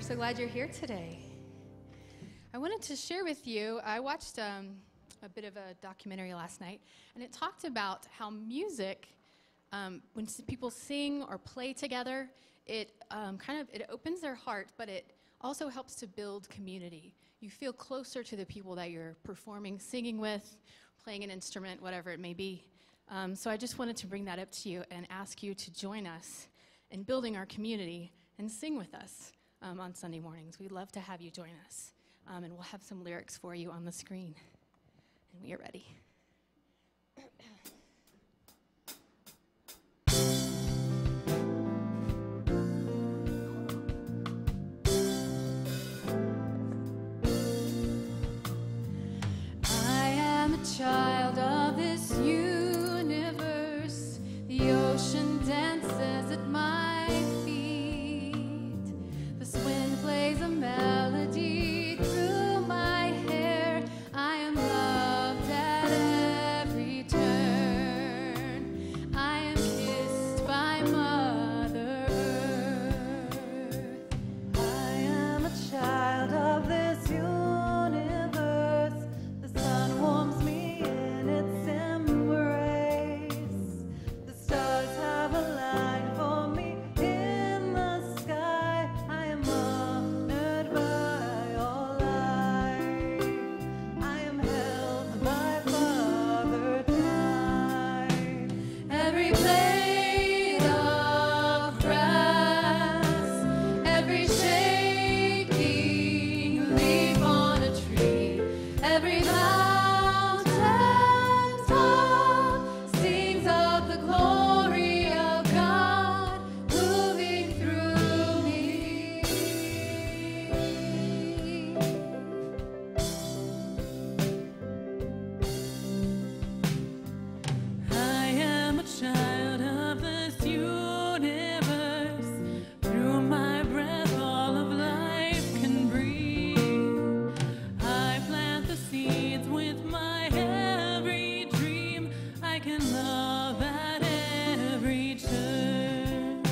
so glad you're here today. I wanted to share with you, I watched a bit of a documentary last night, and it talked about how music, when people sing or play together, it it opens their heart, but it also helps to build community. You feel closer to the people that you're performing, singing with, playing an instrument, whatever it may be. So I just wanted to bring that up to you and ask you to join us in building our community and sing with us on Sunday mornings. We'd love to have you join us. And we'll have some lyrics for you on the screen. And we are ready. I am a child of this universe. The ocean dances at my feet. This wind plays a melody through my hair. I am loved at every turn. I am kissed by Mother Earth. I am a child of this universe. The sun warms me in its embrace. The stars have a line for me in the sky. I am honored by all life. I am held by Father Time. Every blade of grass, every shaking leaf on a tree, every mountain top sings of the glory of God moving through me. I am a child of this universe. Through my breath, all of life can breathe. I plant the seeds with my every dream. I can love at every turn.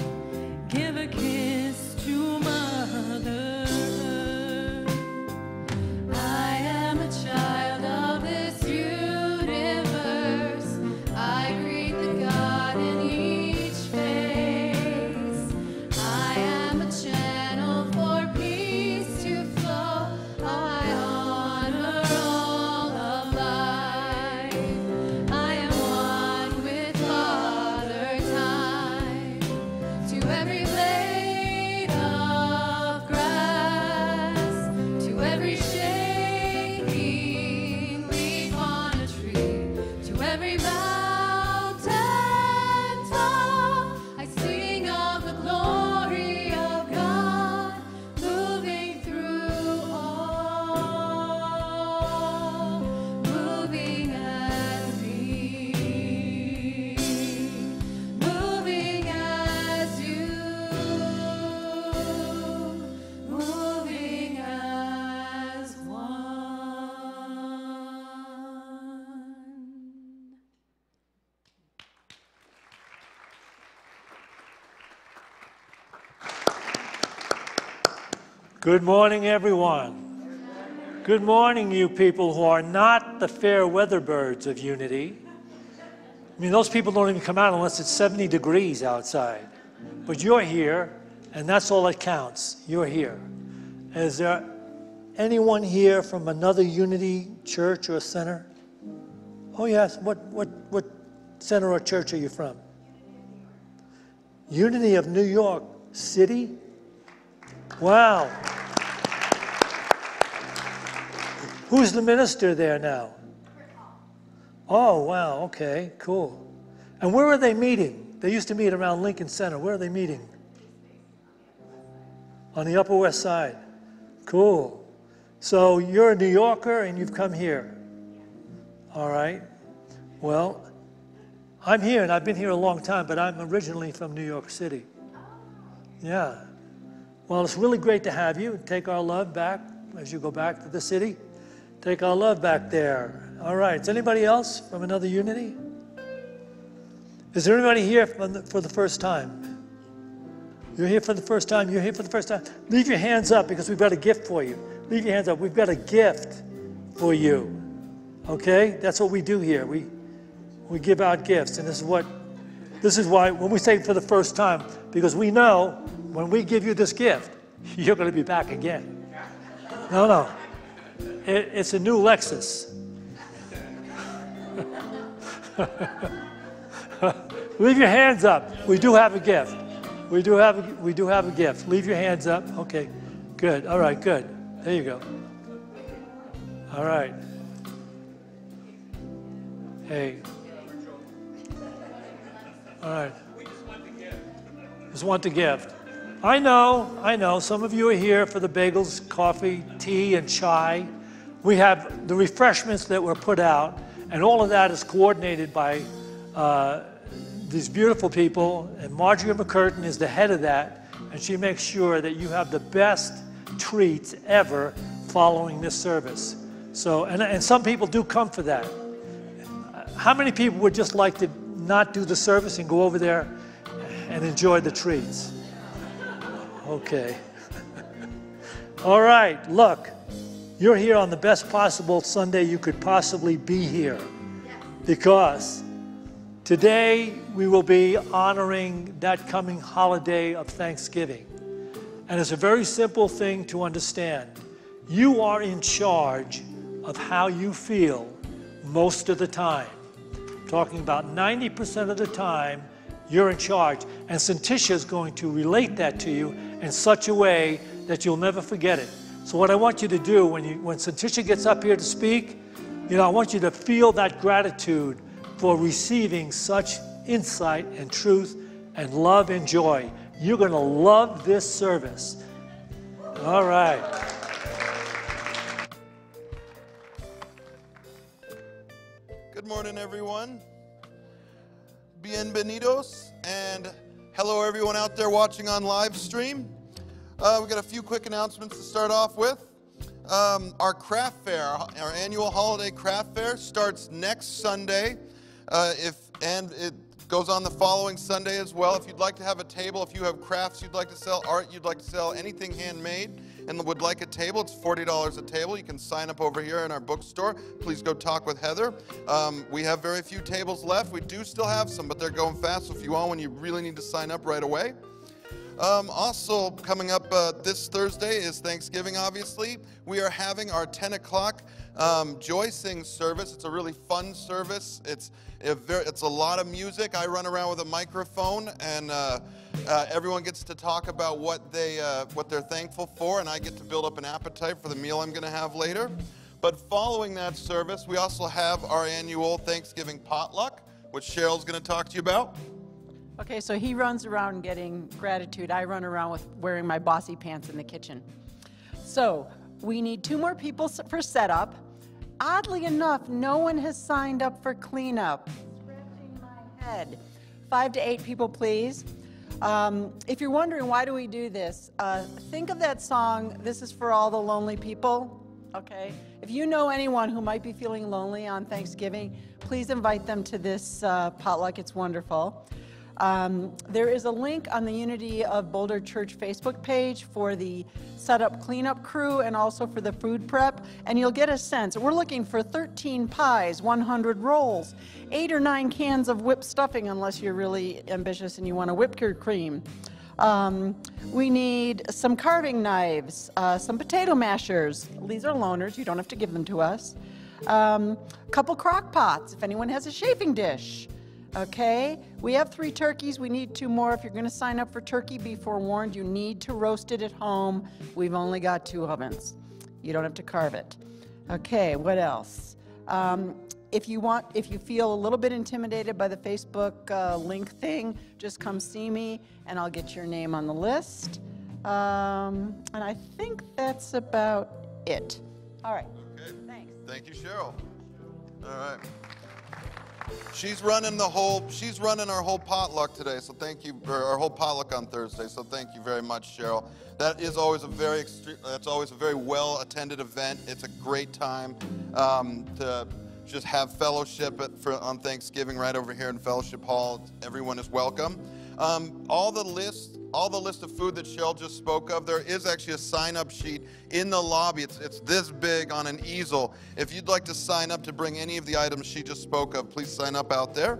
Give a kiss to Mother Earth. I am a child of this universe. I greet the God in each face. I am a channel for peace to flow. I honor all of life. I am one with Father Time. To every blade of grass, to every shaking leaf on a tree, to every mountain top, I sing of the glory of God moving through all, moving as me, moving as you, moving as one. Good morning, everyone. Good morning, you people who are not the fair weather birds of Unity. I mean, those people don't even come out unless it's 70 degrees outside. But you're here, and that's all that counts. You're here. Is there anyone here from another Unity church or center? Oh, yes. What center or church are you from? Unity of New York City? Wow. Who's the minister there now? Oh, wow, okay, cool. And where are they meeting? They used to meet around Lincoln Center. Where are they meeting? On the Upper West Side. Cool. So you're a New Yorker and you've come here. All right. Well, I'm here and I've been here a long time, but I'm originally from New York City. Yeah. Well, it's really great to have you. Take our love back as you go back to the city. Take our love back there. All right. Is anybody else from another Unity? Is there anybody here for the first time? You're here for the first time. You're here for the first time. Leave your hands up because we've got a gift for you. Leave your hands up. We've got a gift for you. Okay? That's what we do here. We give out gifts. And this is why when we say for the first time, because we know when we give you this gift, you're going to be back again. No. It's a new Lexus. Leave your hands up. We do have a gift. We do have a gift. Leave your hands up. Okay. Good. All right, good. There you go. All right. Hey. All right. Just want the gift. I know. Some of you are here for the bagels, coffee, tea, and chai. We have the refreshments that were put out, and all of that is coordinated by these beautiful people, and Marjorie McCurtain is the head of that, and she makes sure that you have the best treats ever following this service. So, and some people do come for that. How many people would just like to not do the service and go over there and enjoy the treats? Okay. All right, look, you're here on the best possible Sunday you could possibly be here, because today we will be honoring that coming holiday of Thanksgiving. And it's a very simple thing to understand. You are in charge of how you feel most of the time. I'm talking about 90% of the time, you're in charge. And Syntysche is going to relate that to you in such a way that you'll never forget it. So what I want you to do when Syntysche gets up here to speak, I want you to feel that gratitude for receiving such insight and truth and love and joy. You're going to love this service. All right. Good morning, everyone. Bienvenidos, and hello, everyone out there watching on live stream. We've got a few quick announcements to start off with. Our craft fair, our annual holiday craft fair, starts next Sunday, and it goes on the following Sunday as well. If you'd like to have a table, if you have crafts you'd like to sell, art you'd like to sell, anything handmade, and would like a table, it's $40 a table. You can sign up over here in our bookstore. Please go talk with Heather. We have very few tables left. We do still have some, but they're going fast, so if you want one, you really need to sign up right away. Also coming up this Thursday is Thanksgiving, obviously. We are having our 10 o'clock Joy Sing service. It's a really fun service. It's a lot of music. I run around with a microphone, and everyone gets to talk about what they're thankful for, and I get to build up an appetite for the meal I'm going to have later. But following that service, we also have our annual Thanksgiving potluck, which Cheryl's going to talk to you about. Okay, so he runs around getting gratitude. I run around with wearing my bossy pants in the kitchen. So we need 2 more people for setup. Oddly enough, no one has signed up for cleanup. Scratching my head. 5 to 8 people, please. If you're wondering why do we do this, think of that song, This Is For All the Lonely People. Okay? If you know anyone who might be feeling lonely on Thanksgiving, please invite them to this potluck. It's wonderful. There is a link on the Unity of Boulder Church Facebook page for the setup cleanup crew and also for the food prep, and you'll get a sense. We're looking for 13 pies, 100 rolls, 8 or 9 cans of whipped stuffing, unless you're really ambitious and you want to whip your cream. We need some carving knives, some potato mashers. These are loaners, you don't have to give them to us. A couple crock pots, if anyone has a chafing dish. Okay, we have 3 turkeys. We need 2 more. If you're going to sign up for turkey, be forewarned, you need to roast it at home. We've only got 2 ovens. You don't have to carve it. Okay, what else? If you feel a little bit intimidated by the Facebook link thing, just come see me and I'll get your name on the list. And I think that's about it. All right. Okay. Thanks. Thank you, Cheryl. All right. She's running our whole potluck today, so thank you, or our whole potluck on Thursday, so thank you very much, Cheryl. That is always a very well attended event. It's a great time to just have fellowship on Thanksgiving right over here in Fellowship Hall. Everyone is welcome. All the lists all the list of food that Shell just spoke of, there is actually a sign-up sheet in the lobby. It's this big on an easel. If you'd like to sign up to bring any of the items she just spoke of, please sign up out there.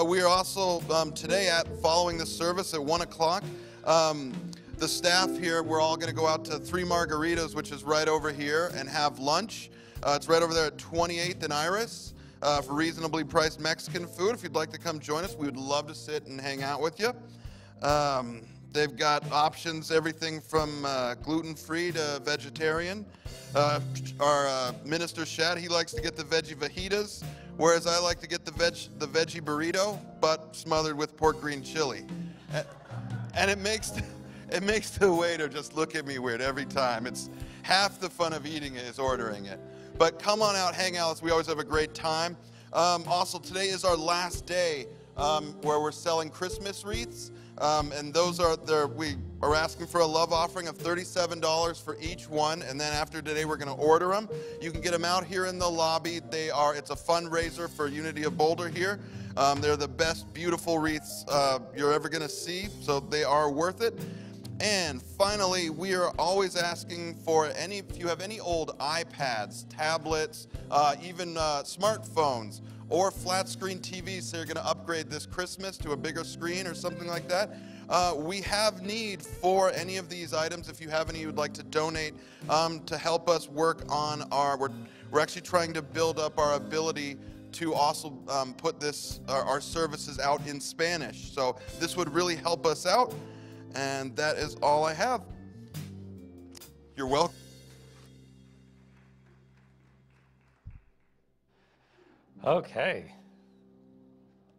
We are also today following the service at 1 o'clock. The staff here, we're all going to go out to 3 Margaritas, which is right over here, and have lunch. It's right over there at 28th and Iris for reasonably priced Mexican food. If you'd like to come join us, we would love to sit and hang out with you. They've got options, everything from gluten-free to vegetarian. Our Minister Shad, he likes to get the veggie fajitas, whereas I like to get the veggie burrito, but smothered with pork green chili. And it makes the waiter just look at me weird every time. It's half the fun of eating it is ordering it. But come on out, hang out. We always have a great time. Also, today is our last day where we're selling Christmas wreaths. And those are we are asking for a love offering of $37 for each one. And then after today, we're going to order them. You can get them out here in the lobby. It's a fundraiser for Unity of Boulder here. They're the best, beautiful wreaths you're ever going to see. So they are worth it. And finally, we are always asking for if you have any old iPads, tablets, even smartphones, or flat screen TVs, so you're going to upgrade this Christmas to a bigger screen or something like that. We have need for any of these items. If you have any you would like to donate to help us work on we're actually trying to build up our ability to also put our services out in Spanish. So this would really help us out. And that is all I have. You're welcome. Okay.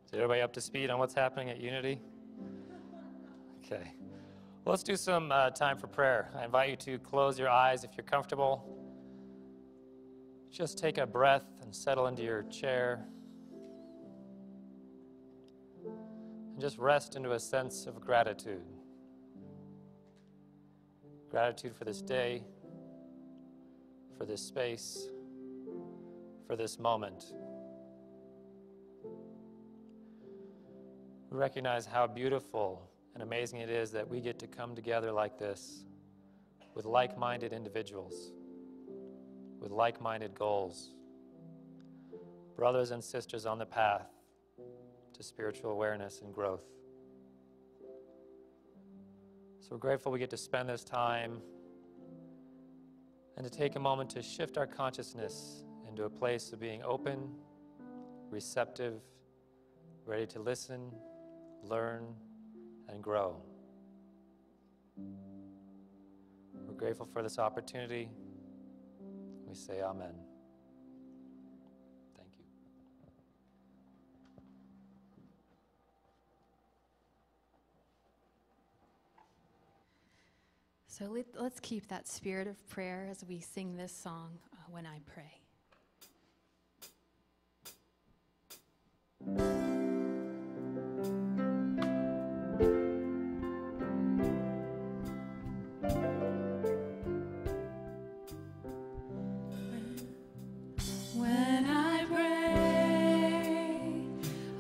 Is everybody up to speed on what's happening at Unity? Okay. Well, let's do some time for prayer. I invite you to close your eyes if you're comfortable. Just take a breath and settle into your chair. And just rest into a sense of gratitude. Gratitude for this day, for this space, for this moment. We recognize how beautiful and amazing it is that we get to come together like this with like-minded individuals, with like-minded goals, brothers and sisters on the path to spiritual awareness and growth. So we're grateful we get to spend this time and to take a moment to shift our consciousness into a place of being open, receptive, ready to listen, learn, and grow. We're grateful for this opportunity. We say amen. Thank you. So let's keep that spirit of prayer as we sing this song, When I Pray. When I pray,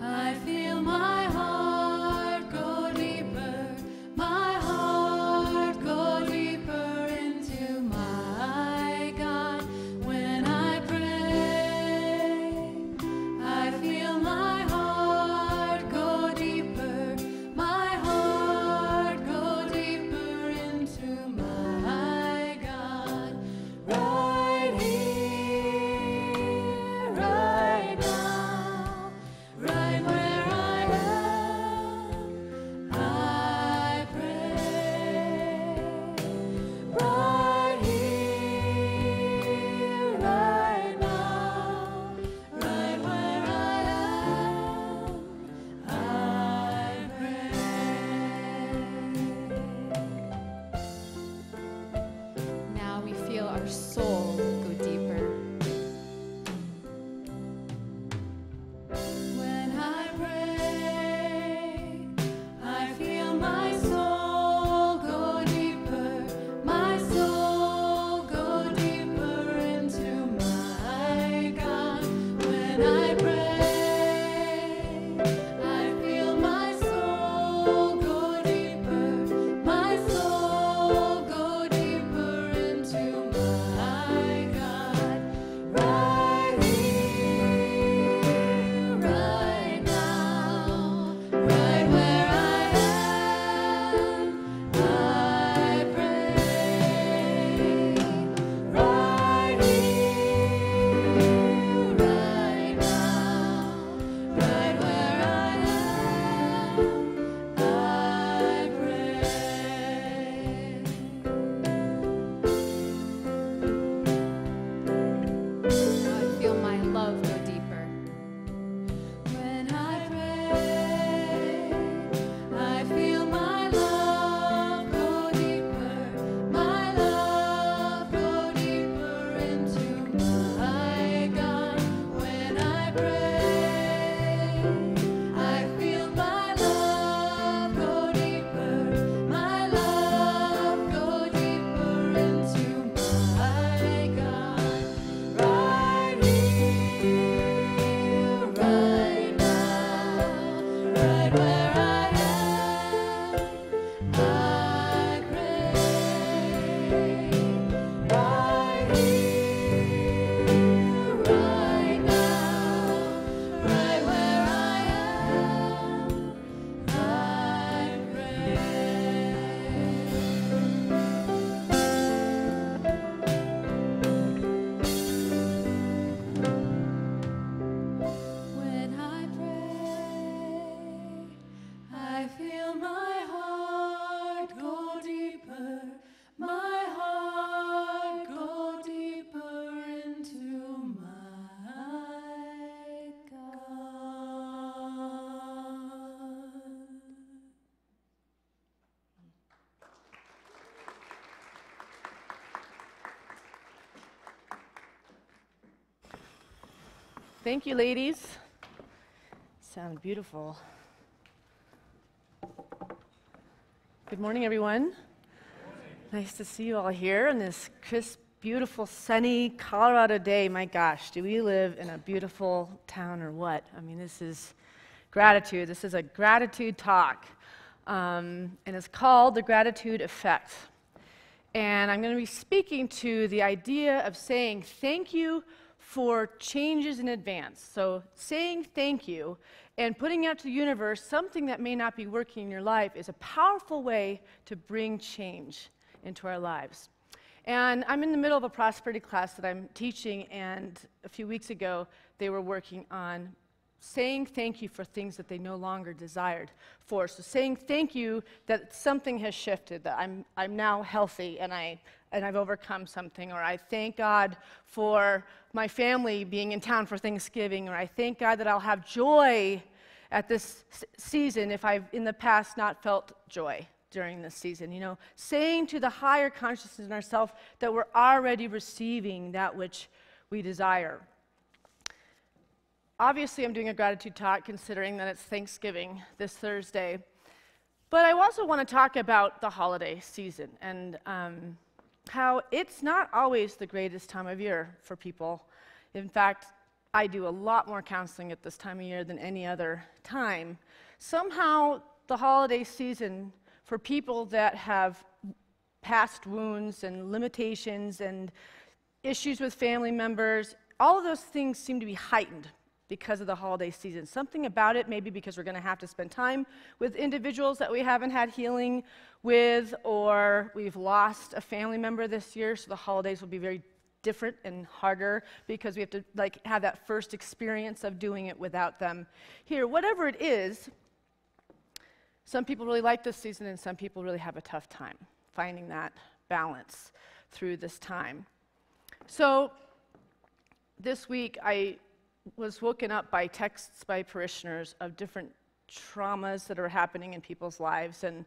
I feel my heart go deeper, my heart go deeper into my God. When I pray, I feel my heart go deeper, my heart go deeper into my God. Right here, right now, right where I am, I pray. Right here, right now, right where I am, I pray. Now we feel our soul go deeper. When I pray, I feel my soul go deeper, my soul go deeper into my God. When I pray, I feel my soul go deeper, Thank you, ladies. Sound beautiful. Good morning, everyone. Nice to see you all here on this crisp, beautiful, sunny Colorado day. My gosh, do we live in a beautiful town or what? I mean, this is gratitude. This is a gratitude talk, and it's called The Gratitude Effect. And I'm going to be speaking to the idea of saying thank you for changes in advance. So saying thank you and putting out to the universe something that may not be working in your life is a powerful way to bring change into our lives. And I'm in the middle of a prosperity class that I'm teaching, and a few weeks ago they were working on saying thank you for things that they no longer desired for. So saying thank you that something has shifted, that I'm now healthy and I've overcome something, or I thank God for my family being in town for Thanksgiving, or I thank God that I'll have joy at this season if I've in the past not felt joy during this season. You know, saying to the higher consciousness in ourselves that we're already receiving that which we desire. Obviously, I'm doing a gratitude talk considering that it's Thanksgiving this Thursday. But I also want to talk about the holiday season and how it's not always the greatest time of year for people. In fact, I do a lot more counseling at this time of year than any other time. Somehow, the holiday season, for people that have past wounds and limitations and issues with family members, all of those things seem to be heightened because of the holiday season. Something about it, maybe because we're going to have to spend time with individuals that we haven't had healing with, or we've lost a family member this year, so the holidays will be very different and harder because we have to have that first experience of doing it without them here. Whatever it is, some people really like this season and some people really have a tough time finding that balance through this time. So this week I was woken up by texts by parishioners of different traumas that are happening in people's lives, and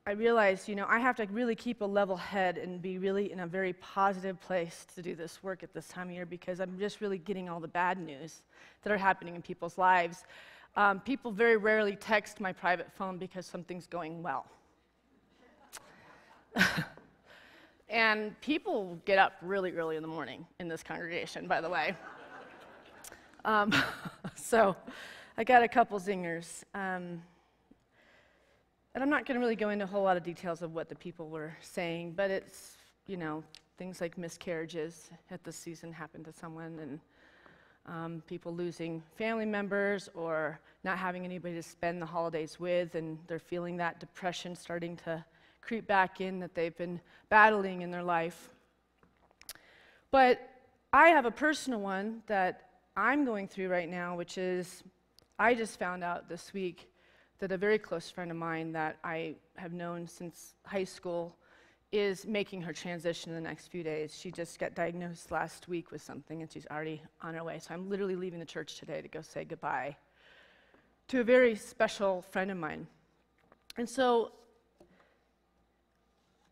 I realized, I have to really keep a level head and be really in a very positive place to do this work at this time of year, because I'm just really getting all the bad news that are happening in people's lives. People very rarely text my private phone because something's going well. And people get up really early in the morning in this congregation, by the way. So I got a couple zingers. And I'm not going to really go into a whole lot of details of what the people were saying, but it's, things like miscarriages at this season happened to someone, and people losing family members or not having anybody to spend the holidays with, and they're feeling that depression starting to creep back in that they've been battling in their life. But I have a personal one that I'm going through right now, which is I just found out this week that a very close friend of mine that I have known since high school is making her transition in the next few days. She just got diagnosed last week with something, and she's already on her way. So I'm literally leaving the church today to go say goodbye to a very special friend of mine. And so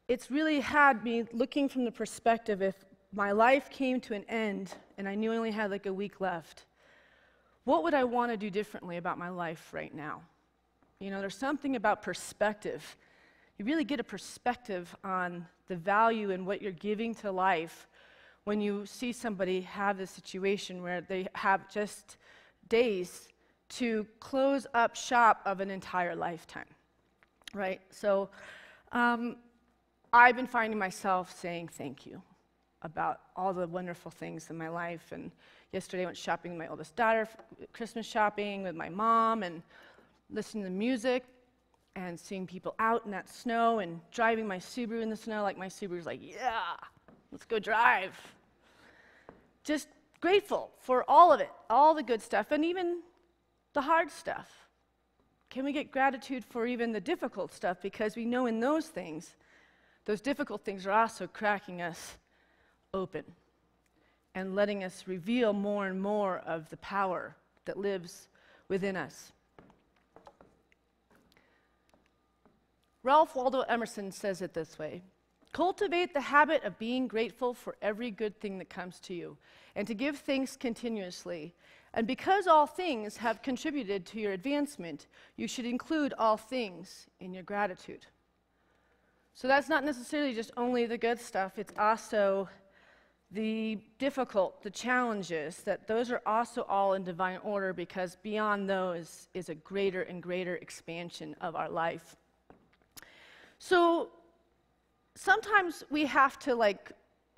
it's really had me looking from the perspective, if my life came to an end and I knew I only had a week left, what would I want to do differently about my life right now? There's something about perspective. You really get a perspective on the value and what you're giving to life when you see somebody have this situation where they have just days to close up shop of an entire lifetime, right? So I've been finding myself saying thank you about all the wonderful things in my life. And yesterday I went shopping with my oldest daughter, Christmas shopping with my mom, and listening to music and seeing people out in that snow and driving my Subaru in the snow. My Subaru's yeah, let's go drive. Just grateful for all of it, all the good stuff, and even the hard stuff. Can we get gratitude for even the difficult stuff? Because we know in those things, those difficult things are also cracking us open and letting us reveal more and more of the power that lives within us. Ralph Waldo Emerson says it this way: Cultivate the habit of being grateful for every good thing that comes to you, and to give thanks continuously. And because all things have contributed to your advancement, you should include all things in your gratitude. So that's not necessarily just only the good stuff, it's also the difficult, the challenges, that those are also all in divine order, because beyond those is a greater and greater expansion of our life. So sometimes we have to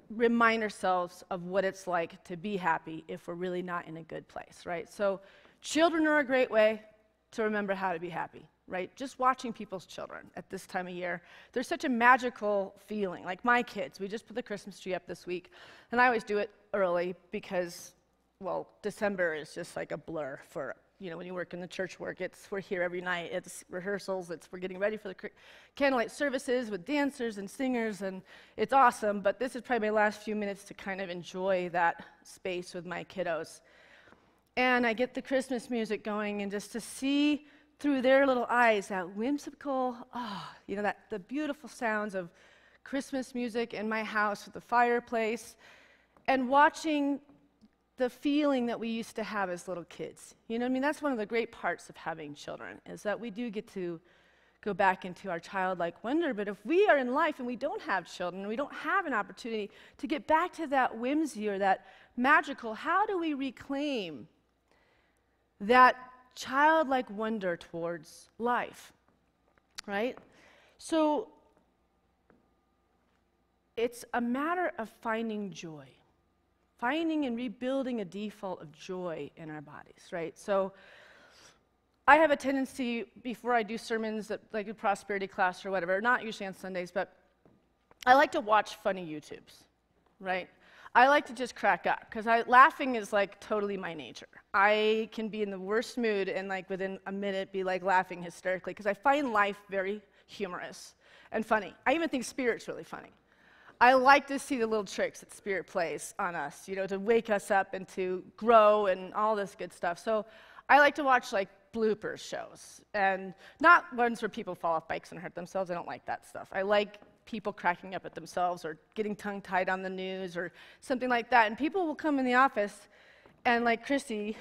remind ourselves of what it's like to be happy if we're really not in a good place, right? So children are a great way to remember how to be happy, right? Just watching people's children at this time of year, there's such a magical feeling. Like my kids, we just put the Christmas tree up this week, and I always do it early because, well, December is just like a blur for, when you work in the church work, we're here every night, it's rehearsals, we're getting ready for the candlelight services with dancers and singers, and it's awesome, but this is probably my last few minutes to kind of enjoy that space with my kiddos. And I get the Christmas music going, and just to see through their little eyes that whimsical, the beautiful sounds of Christmas music in my house with the fireplace, and watching the feeling that we used to have as little kids. That's one of the great parts of having children, is that we do get to go back into our childlike wonder. But if we are in life and we don't have children, we don't have an opportunity to get back to that whimsy or that magical, how do we reclaim that childlike wonder towards life, right? So it's a matter of finding joy. Finding and rebuilding a default of joy in our bodies, right? So I have a tendency, before I do sermons, like a prosperity class or whatever, not usually on Sundays, but I like to watch funny YouTubes, right? I like to just crack up, because laughing is totally my nature. I can be in the worst mood and within a minute be laughing hysterically, because I find life very humorous and funny. I even think Spirit's really funny. I like to see the little tricks that Spirit plays on us, to wake us up and to grow and all this good stuff. So I like to watch blooper shows, and not ones where people fall off bikes and hurt themselves. I don't like that stuff. I like people cracking up at themselves or getting tongue-tied on the news or something like that. And people will come in the office, and Chrissy,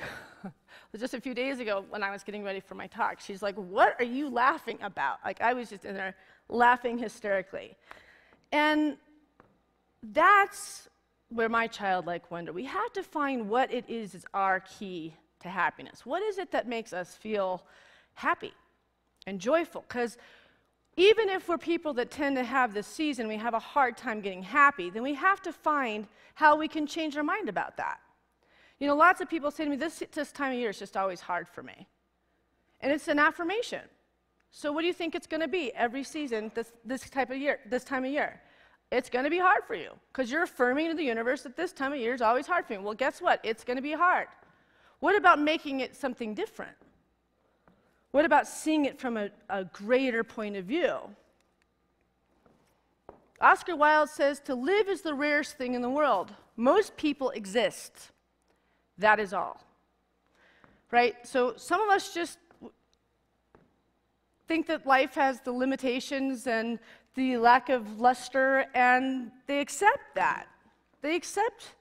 just a few days ago when I was getting ready for my talk, she's like, "What are you laughing about?" I was just in there laughing hysterically. And that's where my childlike wonder, we have to find what it is our key to happiness. What is it that makes us feel happy and joyful? Because even if we're people that tend to have this season, we have a hard time getting happy, then we have to find how we can change our mind about that. Lots of people say to me, this time of year is just always hard for me. And it's an affirmation. So what do you think it's going to be every season this time of year? It's going to be hard for you, because you're affirming to the universe that this time of year is always hard for you. Well, guess what? It's going to be hard. What about making it something different? What about seeing it from a greater point of view? Oscar Wilde says, "To live is the rarest thing in the world. Most people exist. That is all." Right? So some of us just think that life has the limitations and the lack of luster, and they accept that. They accept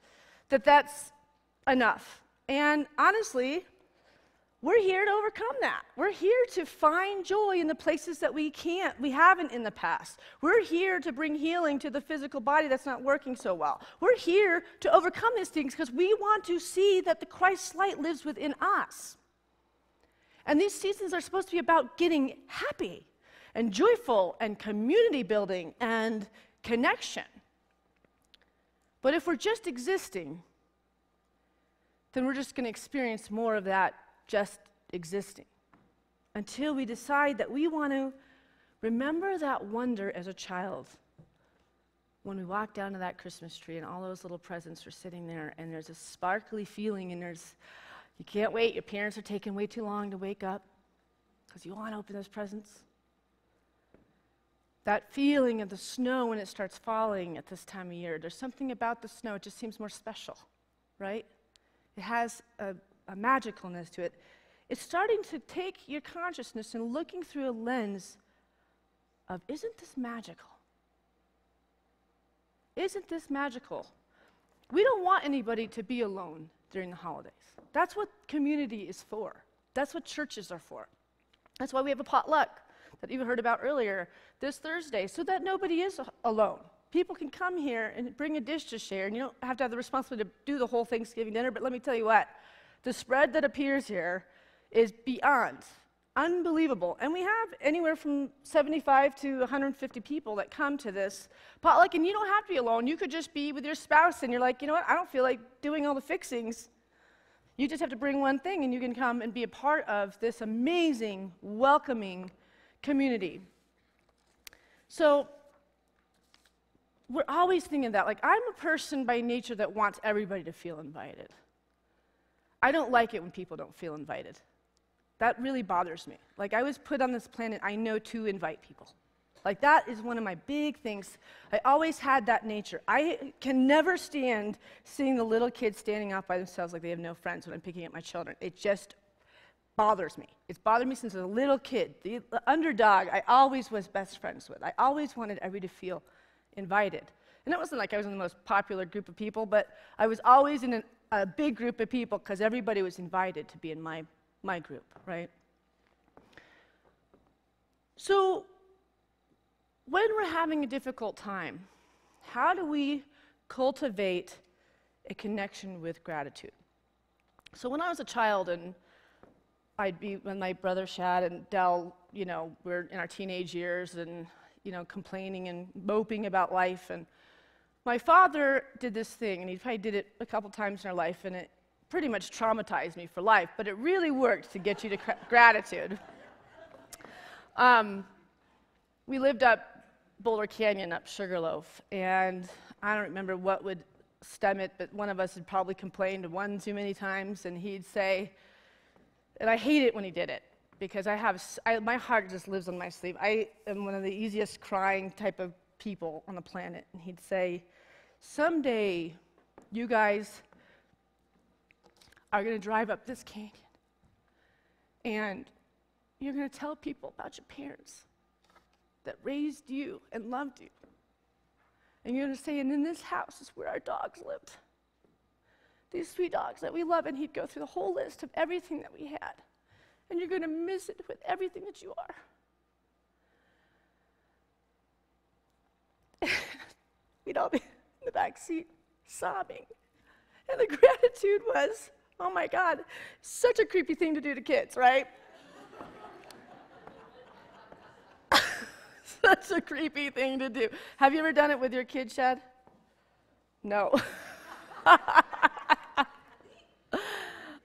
that that's enough. And honestly, we're here to overcome that. We're here to find joy in the places that we haven't in the past. We're here to bring healing to the physical body that's not working so well. We're here to overcome these things because we want to see that the Christ light lives within us. And these seasons are supposed to be about getting happy and joyful and community building and connection. But if we're just existing, then we're just going to experience more of that just existing, until we decide that we want to remember that wonder as a child when we walk down to that Christmas tree and all those little presents are sitting there, and there's a sparkly feeling, and you can't wait. Your parents are taking way too long to wake up because you want to open those presents. That feeling of the snow when it starts falling at this time of year, there's something about the snow, it just seems more special, right? It has a magicalness to it. It's starting to take your consciousness and looking through a lens of, isn't this magical? Isn't this magical? We don't want anybody to be alone during the holidays. That's what community is for. That's what churches are for. That's why we have a potluck that you heard about earlier this Thursday, so that nobody is alone. People can come here and bring a dish to share, and you don't have to have the responsibility to do the whole Thanksgiving dinner, but let me tell you what, the spread that appears here is beyond unbelievable. And we have anywhere from 75 to 150 people that come to this potluck, and you don't have to be alone. You could just be with your spouse, and you're like, you know what, I don't feel like doing all the fixings. You just have to bring one thing, and you can come and be a part of this amazing, welcoming community. So we're always thinking that, like, I'm a person by nature that wants everybody to feel invited. I don't like it when people don't feel invited. That really bothers me. Like, I was put on this planet, I know, to invite people. Like, that is one of my big things. I always had that nature. I can never stand seeing the little kids standing out by themselves like they have no friends when I'm picking up my children. It just bothers me. It's bothered me since I was a little kid. The underdog I always was best friends with. I always wanted everybody to feel invited. And it wasn't like I was in the most popular group of people, but I was always in a big group of people because everybody was invited to be in my group, right? So when we're having a difficult time, how do we cultivate a connection with gratitude? So when I was a child, and I'd be when my brother Shad and Dell, you know, were in our teenage years and, you know, complaining and moping about life. And my father did this thing, and he probably did it a couple times in our life, and it pretty much traumatized me for life, but it really worked to get you to gratitude. We lived up Boulder Canyon, up Sugarloaf, and I don't remember what would stem it, but one of us had probably complained one too many times, and he'd say, and I hate it when he did it, because my heart just lives on my sleeve. I am one of the easiest crying type of people on the planet, and he'd say, someday you guys are going to drive up this canyon, and you're going to tell people about your parents that raised you and loved you. And you're going to say, and in this house is where our dogs lived. These sweet dogs that we love. And he'd go through the whole list of everything that we had. And you're going to miss it with everything that you are. We'd all be in the back seat sobbing. And the gratitude was, oh my God, such a creepy thing to do to kids, right? Such a creepy thing to do. Have you ever done it with your kid, Shad? No.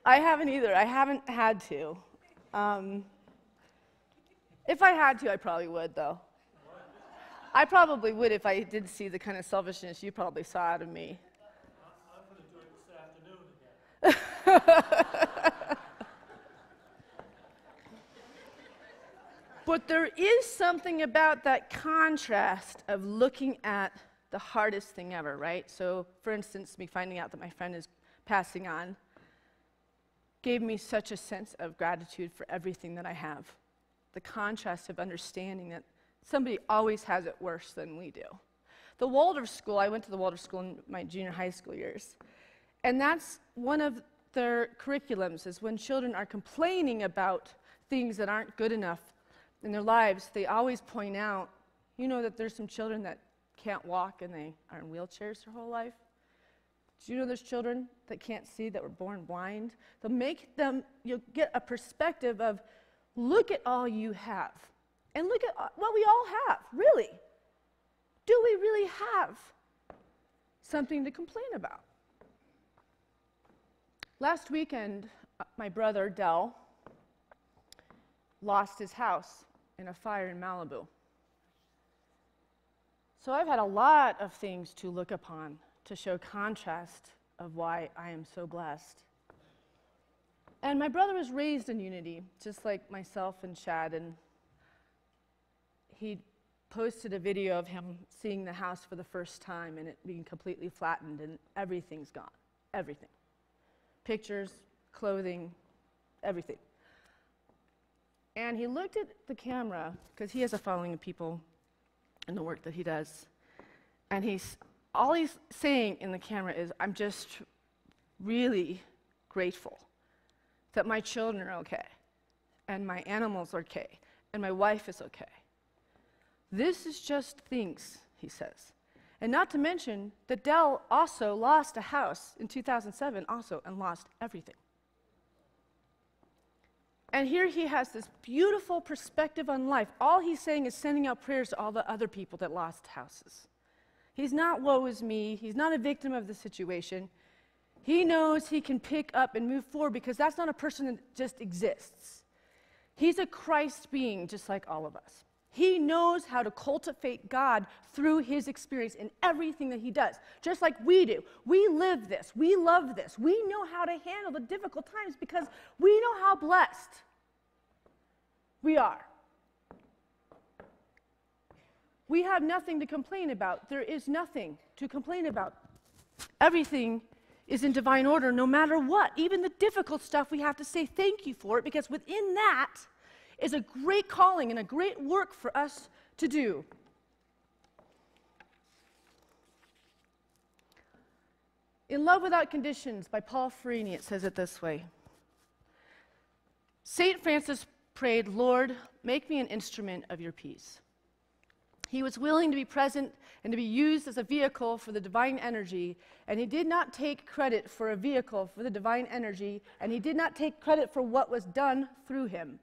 I haven't either. I haven't had to. If I had to, I probably would, though. I probably would if I did see the kind of selfishness you probably saw out of me. I'm going to do it this afternoon again. But there is something about that contrast of looking at the hardest thing ever, right? So, for instance, me finding out that my friend is passing on gave me such a sense of gratitude for everything that I have. The contrast of understanding that somebody always has it worse than we do. The Waldorf School, I went to the Waldorf School in my junior high school years, and that's one of their curriculums is when children are complaining about things that aren't good enough in their lives, they always point out, you know, that there's some children that can't walk and they are in wheelchairs their whole life. Do you know there's children that can't see, that were born blind? They'll make them, you'll get a perspective of, look at all you have. And look at what we all have, really. Do we really have something to complain about? Last weekend, my brother, Dell, lost his house in a fire in Malibu. So I've had a lot of things to look upon to show contrast of why I am so blessed. And my brother was raised in unity, just like myself and Shad, and he posted a video of him seeing the house for the first time and it being completely flattened and everything's gone, everything. Pictures, clothing, everything. And he looked at the camera, because he has a following of people in the work that he does, and all he's saying in the camera is, I'm just really grateful that my children are okay, and my animals are okay, and my wife is okay. This is just things, he says. And not to mention that Dell also lost a house in 2007 also and lost everything. And here he has this beautiful perspective on life. All he's saying is sending out prayers to all the other people that lost houses. He's not woe is me. He's not a victim of the situation. He knows he can pick up and move forward because that's not a person that just exists. He's a Christ being just like all of us. He knows how to cultivate God through his experience in everything that he does, just like we do. We live this. We love this. We know how to handle the difficult times because we know how blessed we are. We have nothing to complain about. There is nothing to complain about. Everything is in divine order no matter what. Even the difficult stuff, we have to say thank you for it because within that is a great calling and a great work for us to do. In Love Without Conditions by Paul Ferrini, it says it this way. St. Francis prayed, Lord, make me an instrument of your peace. He was willing to be present and to be used as a vehicle for the divine energy, and he did not take credit for a vehicle for the divine energy, and he did not take credit for what was done through him.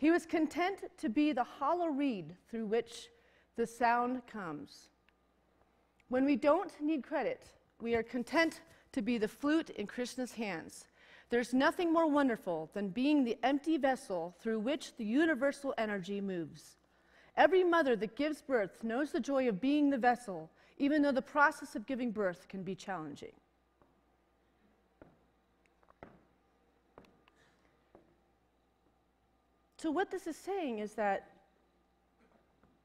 He was content to be the hollow reed through which the sound comes. When we don't need credit, we are content to be the flute in Krishna's hands. There's nothing more wonderful than being the empty vessel through which the universal energy moves. Every mother that gives birth knows the joy of being the vessel, even though the process of giving birth can be challenging. So what this is saying is that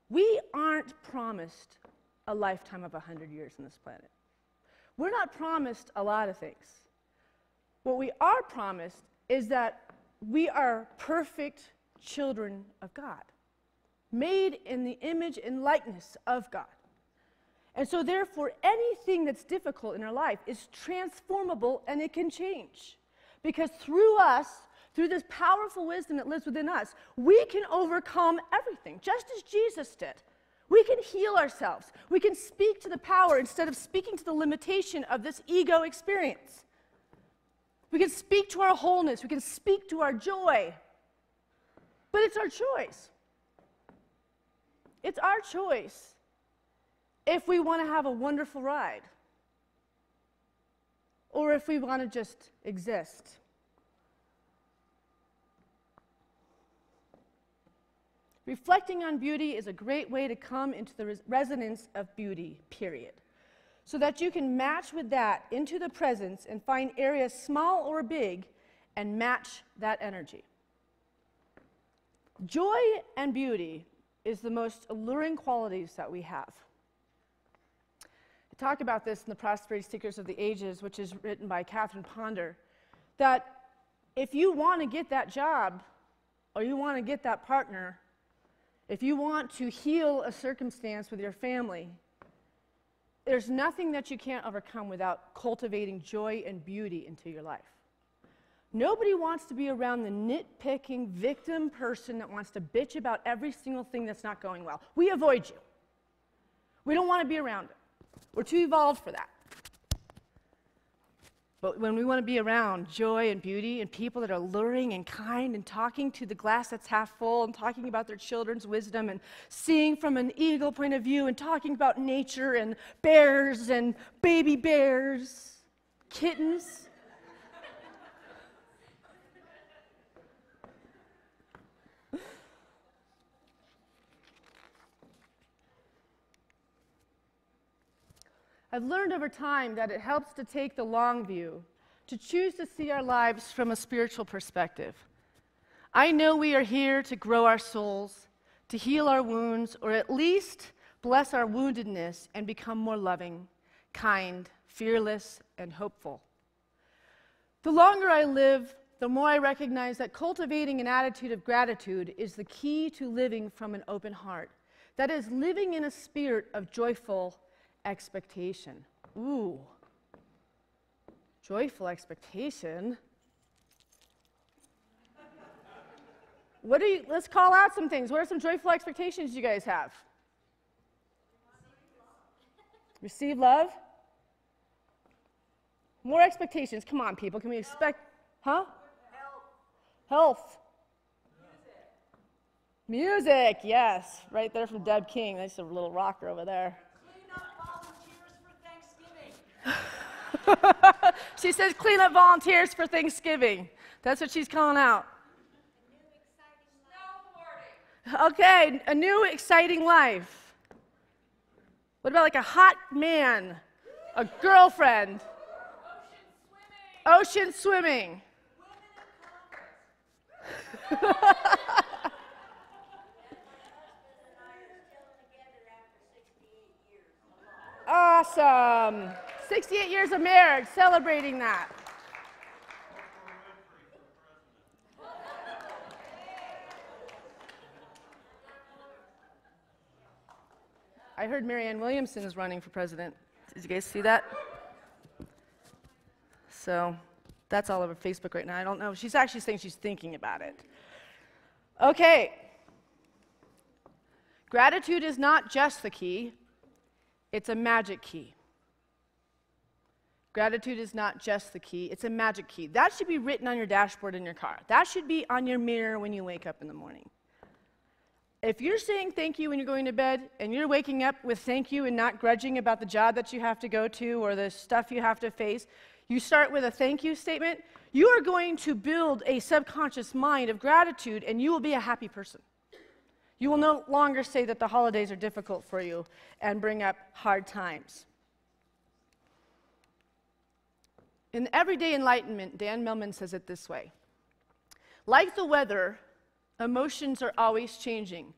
we aren't promised a lifetime of 100 years on this planet. We're not promised a lot of things. What we are promised is that we are perfect children of God, made in the image and likeness of God. And so therefore, anything that's difficult in our life is transformable and it can change. Because through us, through this powerful wisdom that lives within us, we can overcome everything, just as Jesus did. We can heal ourselves. We can speak to the power instead of speaking to the limitation of this ego experience. We can speak to our wholeness. We can speak to our joy. But it's our choice. It's our choice if we want to have a wonderful ride or if we want to just exist. Reflecting on beauty is a great way to come into the resonance of beauty, period. So that you can match with that into the presence and find areas small or big and match that energy. Joy and beauty is the most alluring qualities that we have. I talk about this in The Prosperity Seekers of the Ages, which is written by Catherine Ponder, that if you want to get that job or you want to get that partner, if you want to heal a circumstance with your family, there's nothing that you can't overcome without cultivating joy and beauty into your life. Nobody wants to be around the nitpicking victim person that wants to bitch about every single thing that's not going well. We avoid you. We don't want to be around it. We're too evolved for that. But when we want to be around joy and beauty and people that are alluring and kind and talking to the glass that's half full and talking about their children's wisdom and seeing from an eagle point of view and talking about nature and bears and baby bears, kittens. I've learned over time that it helps to take the long view, to choose to see our lives from a spiritual perspective. I know we are here to grow our souls, to heal our wounds, or at least bless our woundedness and become more loving, kind, fearless, and hopeful. The longer I live, the more I recognize that cultivating an attitude of gratitude is the key to living from an open heart. That is, living in a spirit of joyful expectation. Ooh. Joyful expectation. Let's call out some things. What are some joyful expectations you guys have? Receive love. More expectations. Come on, people. Can we expect, huh? Health. Music, yes. Right there from Deb King. That's a little rocker over there. Clean up volunteers for Thanksgiving. She says clean up volunteers for Thanksgiving. That's what she's calling out. Okay, a new exciting life. What about like a hot man, a girlfriend? Ocean swimming. Awesome. 68 years of marriage, celebrating that. I heard Marianne Williamson is running for president. Did you guys see that? So that's all over Facebook right now. I don't know. She's actually saying she's thinking about it. Okay. Gratitude is not just the key. It's a magic key. Gratitude is not just the key. It's a magic key. That should be written on your dashboard in your car. That should be on your mirror when you wake up in the morning. If you're saying thank you when you're going to bed and you're waking up with thank you and not grudging about the job that you have to go to or the stuff you have to face, you start with a thank you statement, you are going to build a subconscious mind of gratitude and you will be a happy person. You will no longer say that the holidays are difficult for you and bring up hard times. In Everyday Enlightenment, Dan Millman says it this way. Like the weather, emotions are always changing.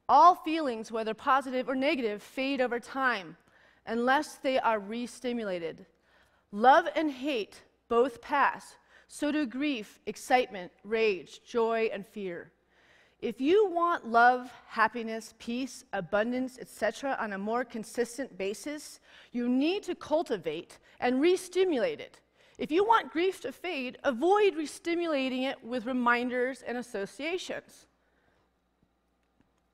All feelings, whether positive or negative, fade over time unless they are re-stimulated. Love and hate both pass. So do grief, excitement, rage, joy, and fear. If you want love, happiness, peace, abundance, etc. on a more consistent basis, you need to cultivate and re-stimulate it. If you want grief to fade, avoid re-stimulating it with reminders and associations.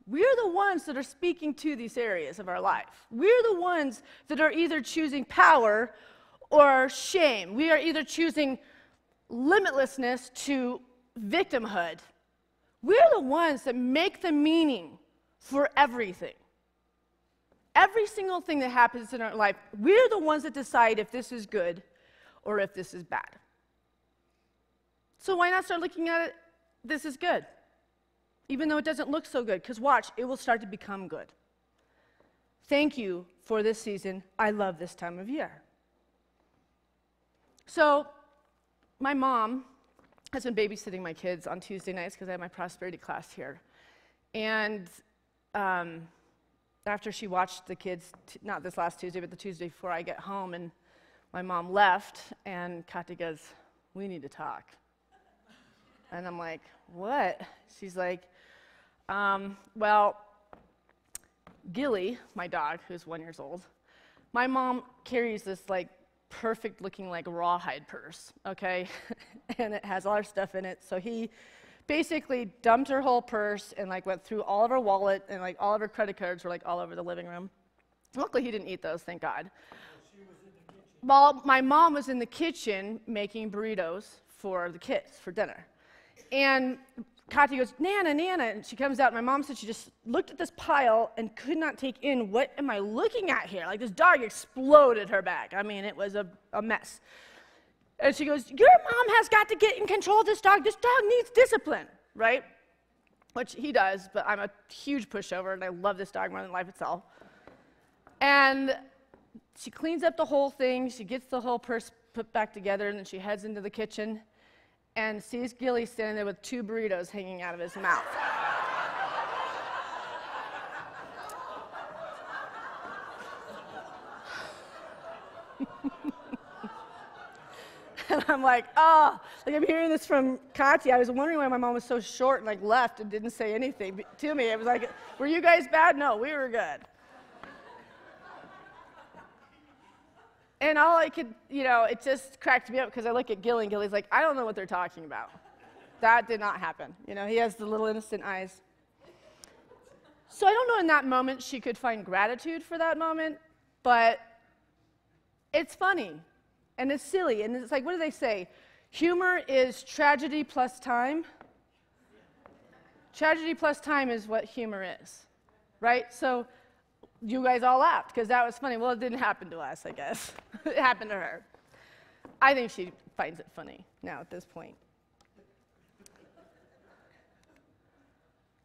We're the ones that are speaking to these areas of our life. We're the ones that are either choosing power or shame. We are either choosing limitlessness to victimhood. We're the ones that make the meaning for everything. Every single thing that happens in our life, we're the ones that decide if this is good or if this is bad. So why not start looking at it, this is good, even though it doesn't look so good, because watch, it will start to become good. Thank you for this season. I love this time of year. So my mom has been babysitting my kids on Tuesday nights because I have my prosperity class here. And after she watched the kids, not this last Tuesday, but the Tuesday before I get home, and my mom left, and Katya goes, we need to talk. And I'm like, what? She's like, well, Gilly, my dog, who's 1 year old, my mom carries this like perfect looking like rawhide purse, okay? And it has all her stuff in it. So he basically dumped her whole purse and like went through all of her wallet, and like all of her credit cards were like all over the living room. Luckily he didn't eat those, thank God. Well, my mom was in the kitchen making burritos for the kids for dinner. And Katya goes, Nana, Nana, and she comes out, and my mom said she just looked at this pile and could not take in, what am I looking at here? Like this dog exploded her back. I mean, it was a mess. And she goes, your mom has got to get in control of this dog. This dog needs discipline, right? Which he does, but I'm a huge pushover, and I love this dog more than life itself. And she cleans up the whole thing. She gets the whole purse put back together, and then she heads into the kitchen and sees Gilly standing there with 2 burritos hanging out of his mouth. And I'm like, oh, like I'm hearing this from Katya. I was wondering why my mom was so short and like left and didn't say anything to me. It was like, were you guys bad? No, we were good. And all I could, it just cracked me up because I look at Gilly, and Gilly's like, I don't know what they're talking about. That did not happen. He has the little innocent eyes. So I don't know in that moment she could find gratitude for that moment, but it's funny, and it's silly, and it's like, what do they say? Humor is tragedy plus time. Tragedy plus time is what humor is, right? So you guys all laughed because that was funny. Well, it didn't happen to us, I guess. It happened to her. I think she finds it funny now at this point.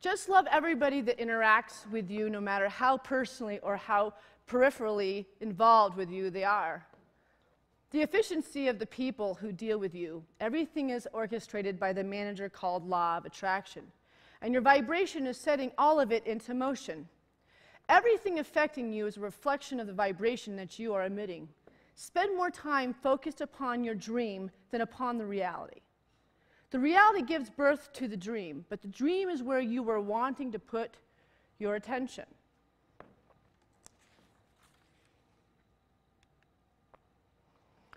Just love everybody that interacts with you, no matter how personally or how peripherally involved with you they are. The efficiency of the people who deal with you, everything is orchestrated by the manager called law of attraction. And your vibration is setting all of it into motion. Everything affecting you is a reflection of the vibration that you are emitting. Spend more time focused upon your dream than upon the reality. The reality gives birth to the dream, but the dream is where you were wanting to put your attention.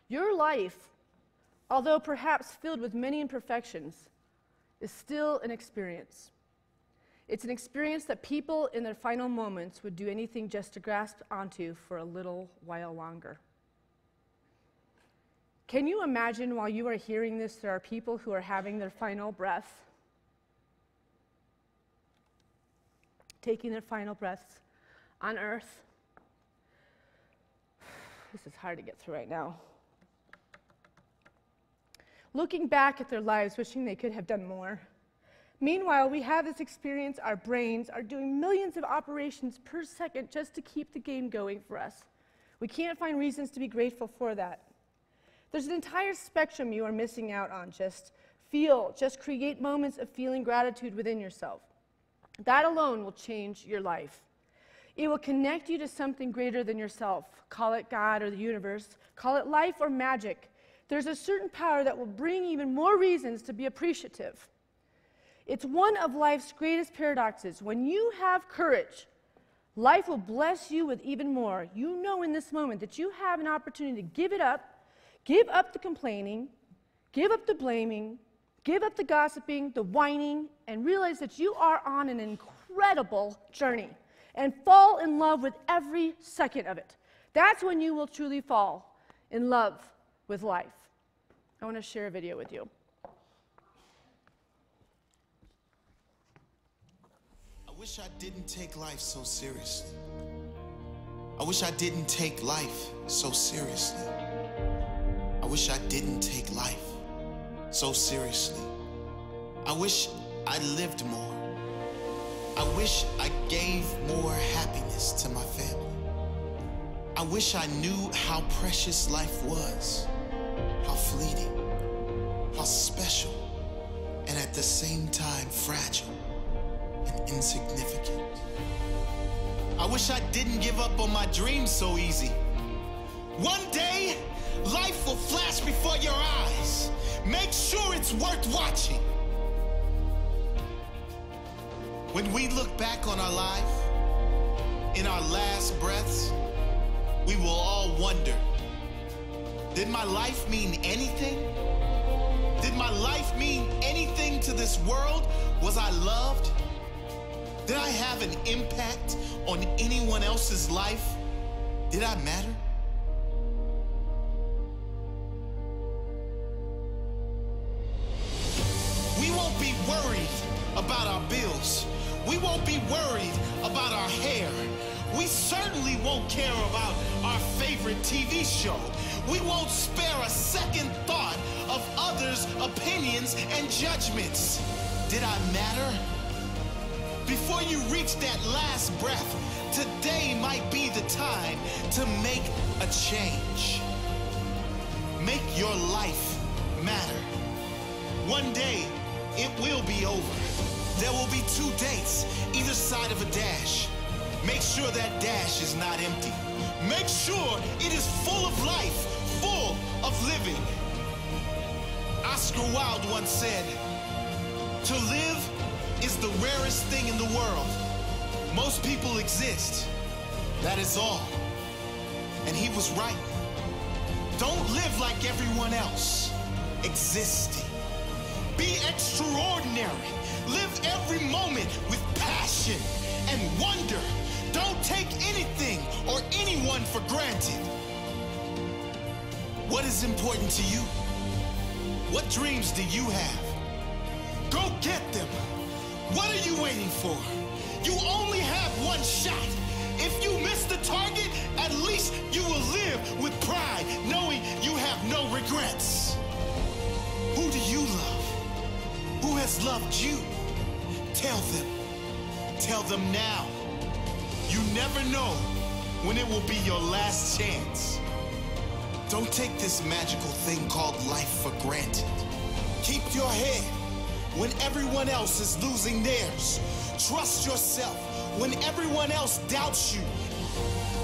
Your life, although perhaps filled with many imperfections, is still an experience. It's an experience that people in their final moments would do anything just to grasp onto for a little while longer. Can you imagine while you are hearing this, there are people who are having their final breath, taking their final breaths on earth? This is hard to get through right now. Looking back at their lives, wishing they could have done more. Meanwhile, we have this experience, our brains are doing millions of operations per second just to keep the game going for us. We can't find reasons to be grateful for that. There's an entire spectrum you are missing out on. Just create moments of feeling gratitude within yourself. That alone will change your life. It will connect you to something greater than yourself. Call it God or the universe. Call it life or magic. There's a certain power that will bring even more reasons to be appreciative. It's one of life's greatest paradoxes. When you have courage, life will bless you with even more. You know in this moment that you have an opportunity to give it up, give up the complaining, give up the blaming, give up the gossiping, the whining, and realize that you are on an incredible journey and fall in love with every second of it. That's when you will truly fall in love with life. I want to share a video with you. I wish I didn't take life so seriously. I wish I didn't take life so seriously. I wish I didn't take life so seriously. I wish I lived more. I wish I gave more happiness to my family. I wish I knew how precious life was, how fleeting, how special, and at the same time fragile and insignificant. I wish I didn't give up on my dreams so easy. One day, life will flash before your eyes. Make sure it's worth watching. When we look back on our life, in our last breaths, we will all wonder, did my life mean anything? Did my life mean anything to this world? Was I loved? Did I have an impact on anyone else's life? Did I matter? We won't be worried about our bills. We won't be worried about our hair. We certainly won't care about our favorite TV show. We won't spare a second thought of others' opinions and judgments. Did I matter? Before you reach that last breath, today might be the time to make a change. Make your life matter. One day, it will be over. There will be 2 dates, either side of a dash. Make sure that dash is not empty. Make sure it is full of life, full of living. Oscar Wilde once said, "To live is the rarest thing in the world. Most people exist. That is all." And he was right. Don't live like everyone else. Existing. Be extraordinary. Live every moment with passion and wonder. Don't take anything or anyone for granted. What is important to you? What dreams do you have? Go get them. What are you waiting for? You only have one shot. If you miss the target, at least you will live with pride, knowing you have no regrets. Who do you love? Who has loved you? Tell them. Tell them now. You never know when it will be your last chance. Don't take this magical thing called life for granted. Keep your head when everyone else is losing theirs. Trust yourself when everyone else doubts you.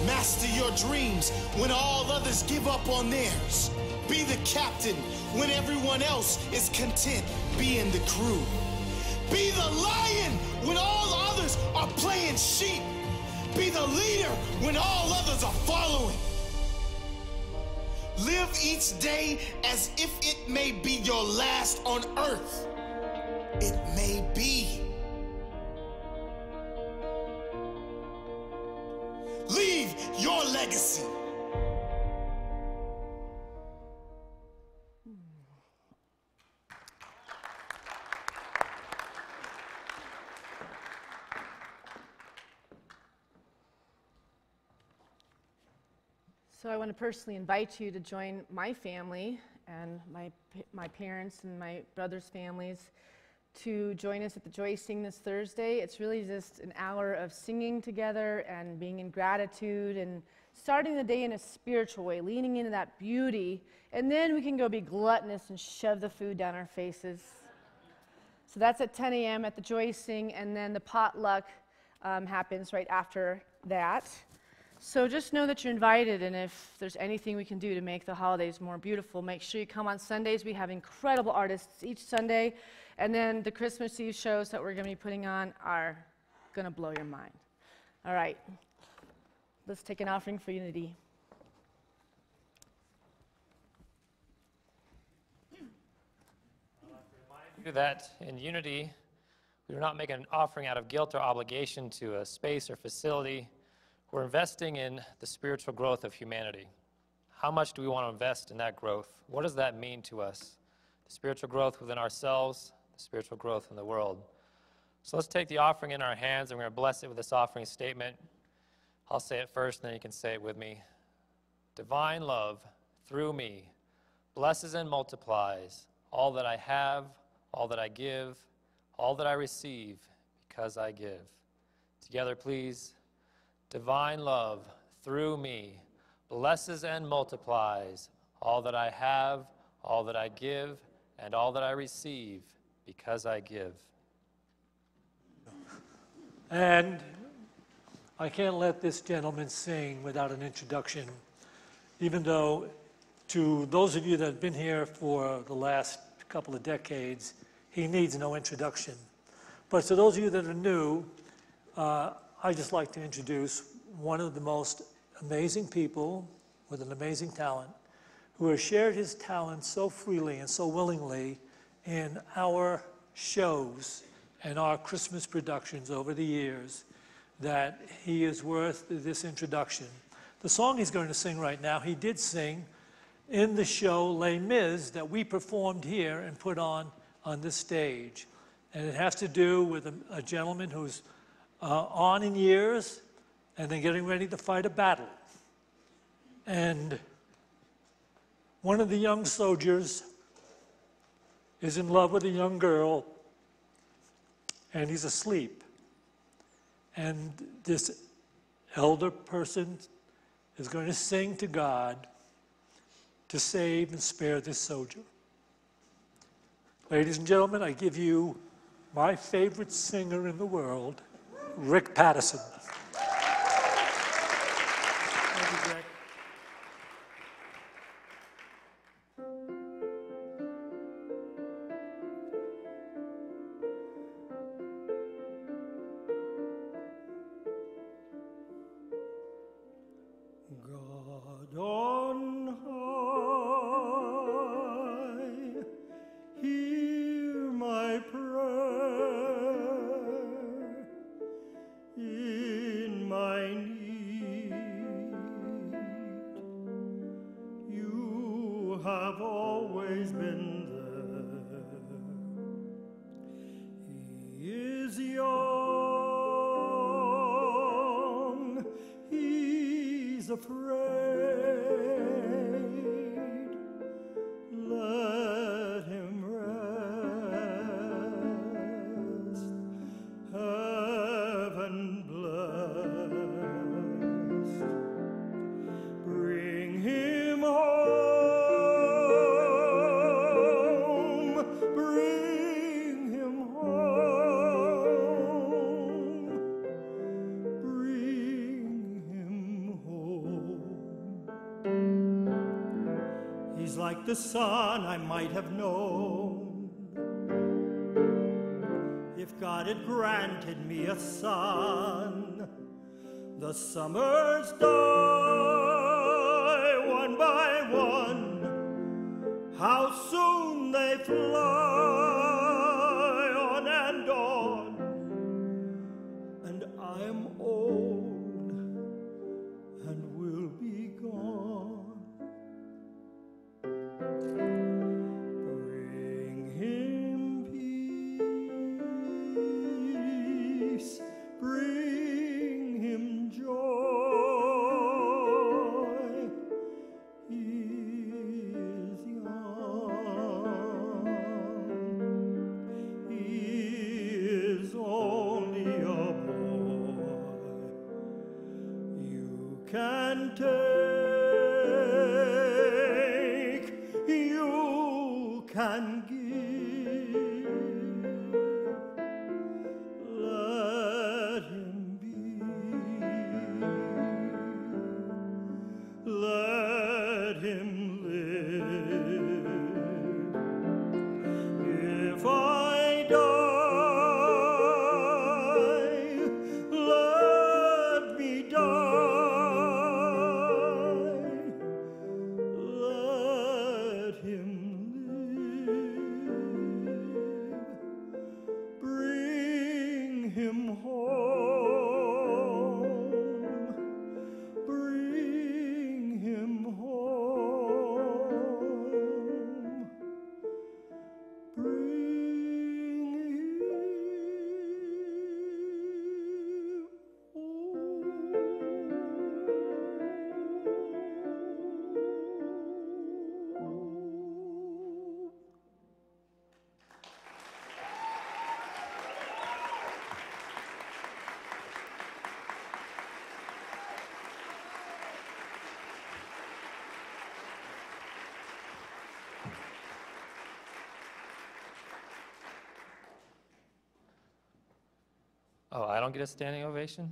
Master your dreams when all others give up on theirs. Be the captain when everyone else is content being the crew. Be the lion when all others are playing sheep. Be the leader when all others are following. Live each day as if it may be your last on earth. It may be. Leave your legacy. So I want to personally invite you to join my family and my parents and my brother's families to join us at the Joy Sing this Thursday. It's really just an hour of singing together and being in gratitude and starting the day in a spiritual way, leaning into that beauty, and then we can go be gluttonous and shove the food down our faces. So that's at 10 a.m. at the Joy Sing, and then the potluck happens right after that. So just know that you're invited, and if there's anything we can do to make the holidays more beautiful, make sure you come on Sundays. We have incredible artists each Sunday, and then the Christmas Eve shows that we're going to be putting on are going to blow your mind. All right, let's take an offering for unity. Do that in unity, we do not make an offering out of guilt or obligation to a space or facility. We're investing in the spiritual growth of humanity. How much do we want to invest in that growth? What does that mean to us? The spiritual growth within ourselves, the spiritual growth in the world. So let's take the offering in our hands, and we're going to bless it with this offering statement. I'll say it first, and then you can say it with me. Divine love, through me, blesses and multiplies all that I have, all that I give, all that I receive, because I give. Together, please. Divine love, through me, blesses and multiplies all that I have, all that I give, and all that I receive, because I give. And I can't let this gentleman sing without an introduction, even though to those of you that have been here for the last couple of decades, he needs no introduction. But to those of you that are new, I'd just like to introduce one of the most amazing people with an amazing talent who has shared his talent so freely and so willingly in our shows and our Christmas productions over the years that he is worth this introduction. The song he's going to sing right now, he did sing in the show Les Mis that we performed here and put on this stage. And it has to do with a gentleman who's on in years and then getting ready to fight a battle. And one of the young soldiers is in love with a young girl, and he's asleep. And this elder person is going to sing to God to save and spare this soldier. Ladies and gentlemen, I give you my favorite singer in the world, Rick Patterson. Thank you, Greg. God on high always been there. He is young, he's afraid. Let him rest, heaven blessed. Bring him home, bring him home, bring him home. He's like the son I might have known if God had granted me a son. The summers die one by one, how soon they fly on and on, and I'm old and will be gone. Bring him peace, bring him joy. He is young, he is only a boy. You can take, you can give. Let him be, let him live. If I die, let me die. Let him live. Bring him home, bring him home, bring Oh, I don't get a standing ovation?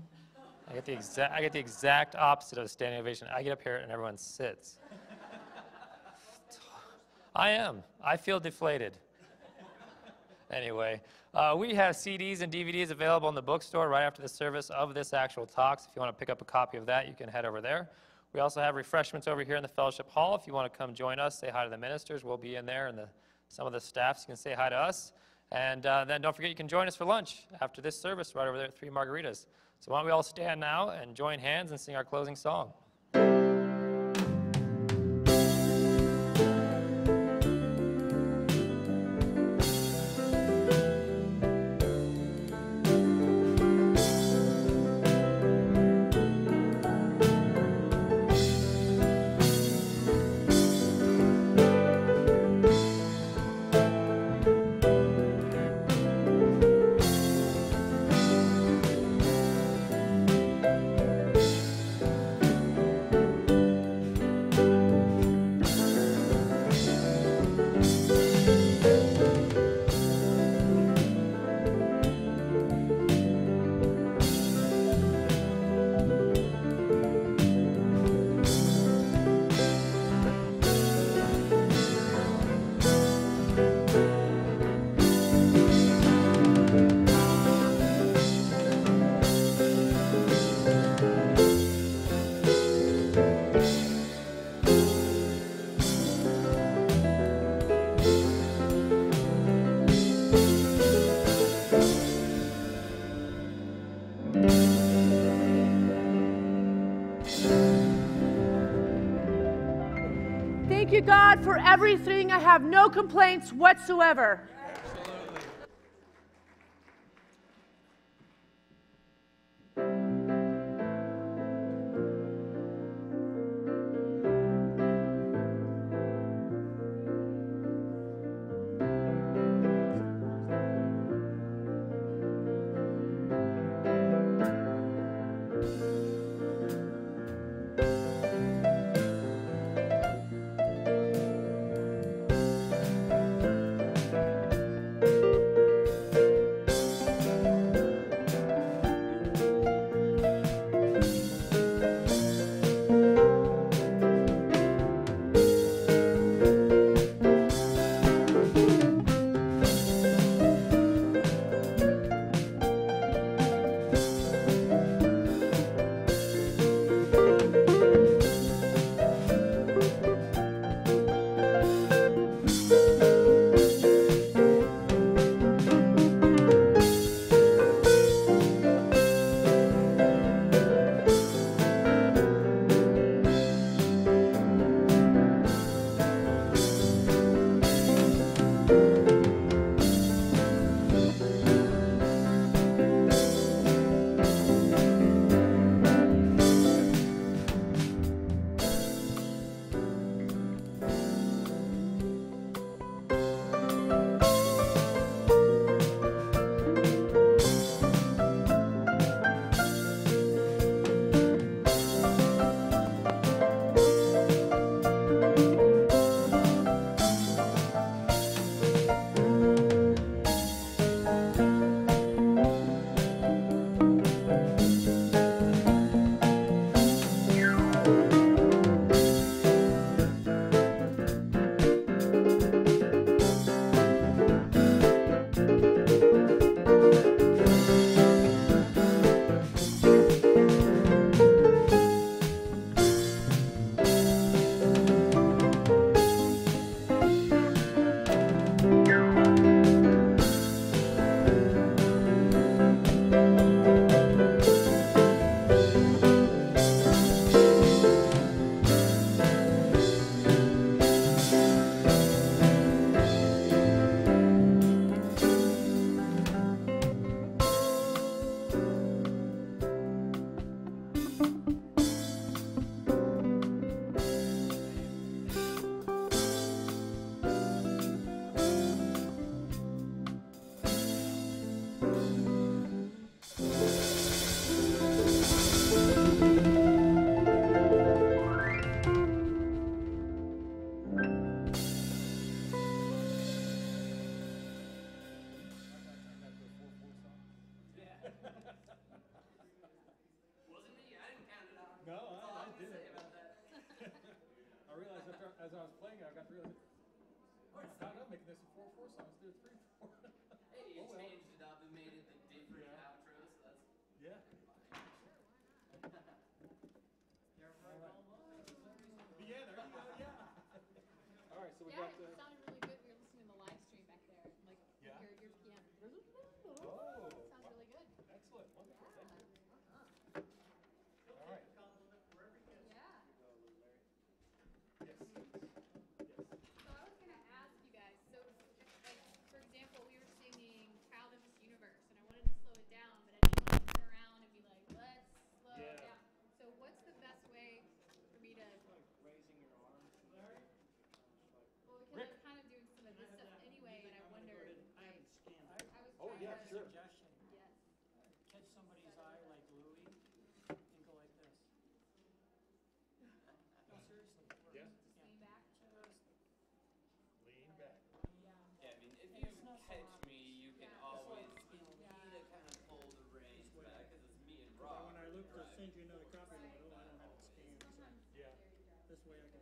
I get the exact opposite of a standing ovation. I get up here and everyone sits. I feel deflated. Anyway, we have CDs and DVDs available in the bookstore right after the service of this actual talk. So if you want to pick up a copy of that, you can head over there. We also have refreshments over here in the fellowship hall. If you want to come join us, say hi to the ministers. We'll be in there, and some of the staff, so you can say hi to us. And then don't forget, you can join us for lunch after this service right over there at 3 Margaritas. So why don't we all stand now and join hands and sing our closing song. you, God, for everything. I have no complaints whatsoever. As I was playing it, I got to realize, oh, it's not making this a 4/4 song. Let's do a 3/4. Hey, you changed it up and made it the different outro, so that's yeah. Yeah, there you go. Yeah. All right, so we got the. It sounded really good. We were listening to the live stream back there. Like, Yeah. your piano. Oh, Sounds really good. excellent. Wonderful. Yeah. Thank you. All right. Yeah. Yes. So I was going to ask you guys, so like, for example, we were singing Child of This Universe, and I wanted to slow it down, but I didn't want to turn around and be like, let's slow it down. So what's the best way for me to... Raising your arms. Well, because I was kind of doing some of this stuff anyway, and I wondered, I haven't scanned it. I was Oh, trying yeah, to... sure. Suggestion. Yes. Catch somebody's eye like Louis and go like this. No, seriously. Yeah. Lean back. Lean back. yeah. I mean, if you catch me, you can always you need to kind of pull the reins back because it's me and Rob. When I look to send you another copy model, I don't have to scan. So Yeah. this way I can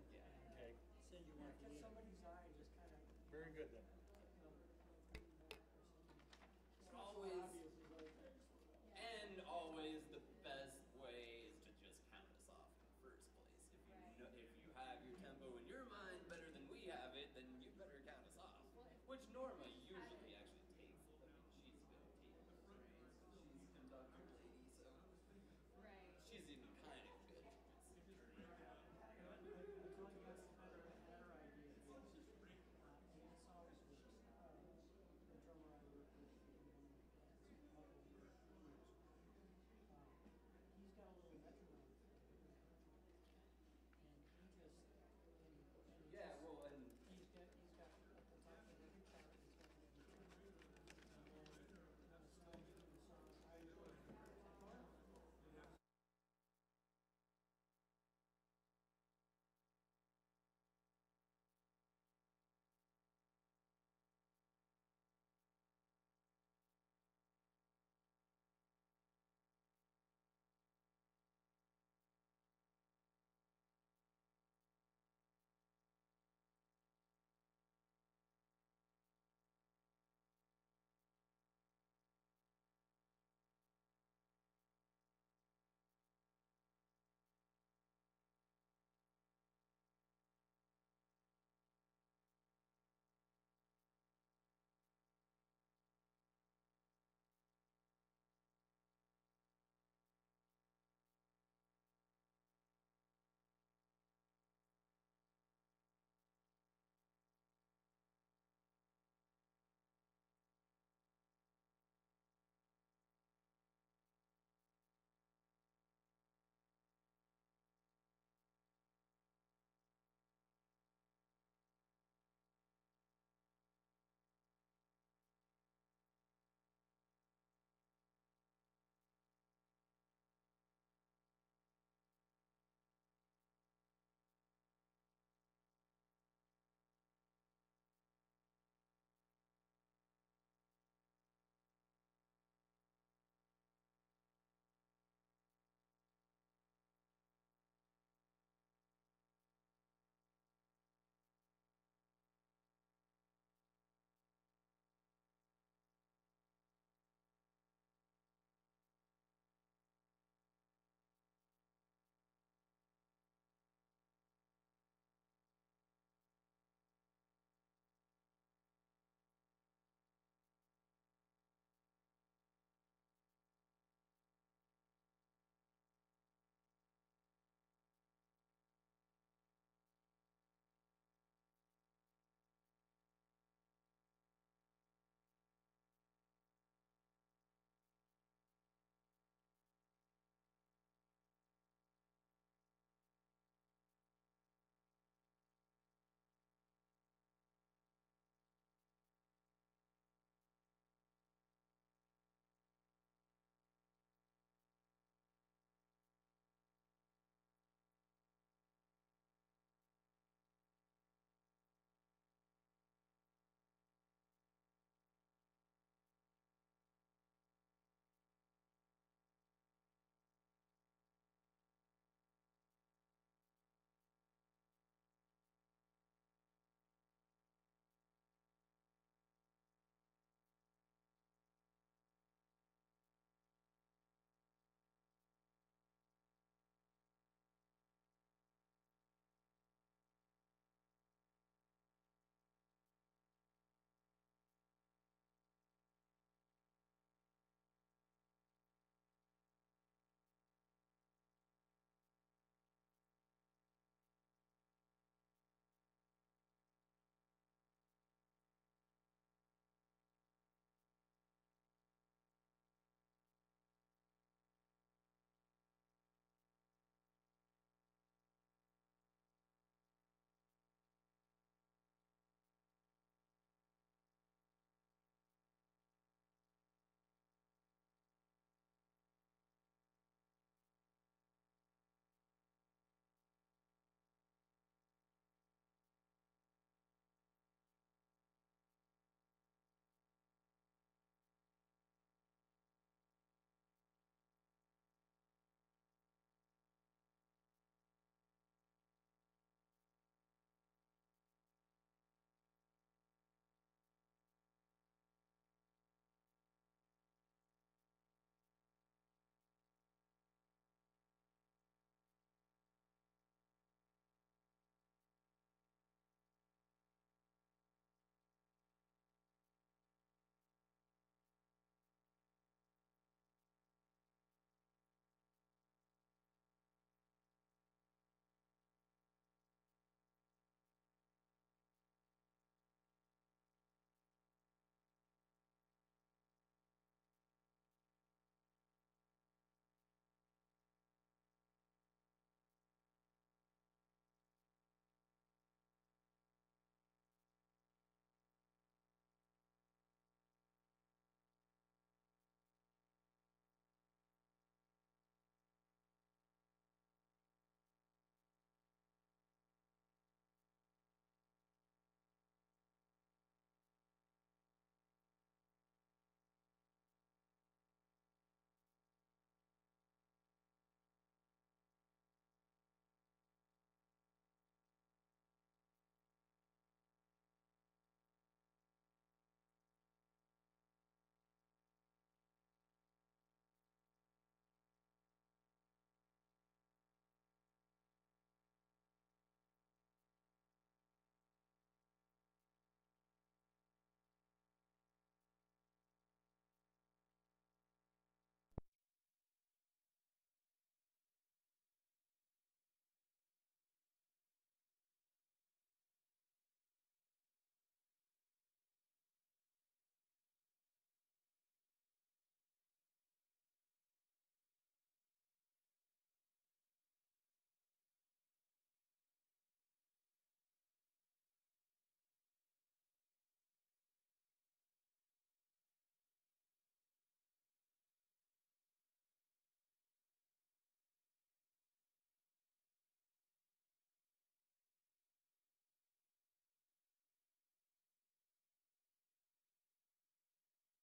Okay. send you one. Catch somebody's eye and just kind of. Very good then. Always the best way is to just count us off in the first place. If you have your tempo in your mind better than we have it, then you better count us off. Which normally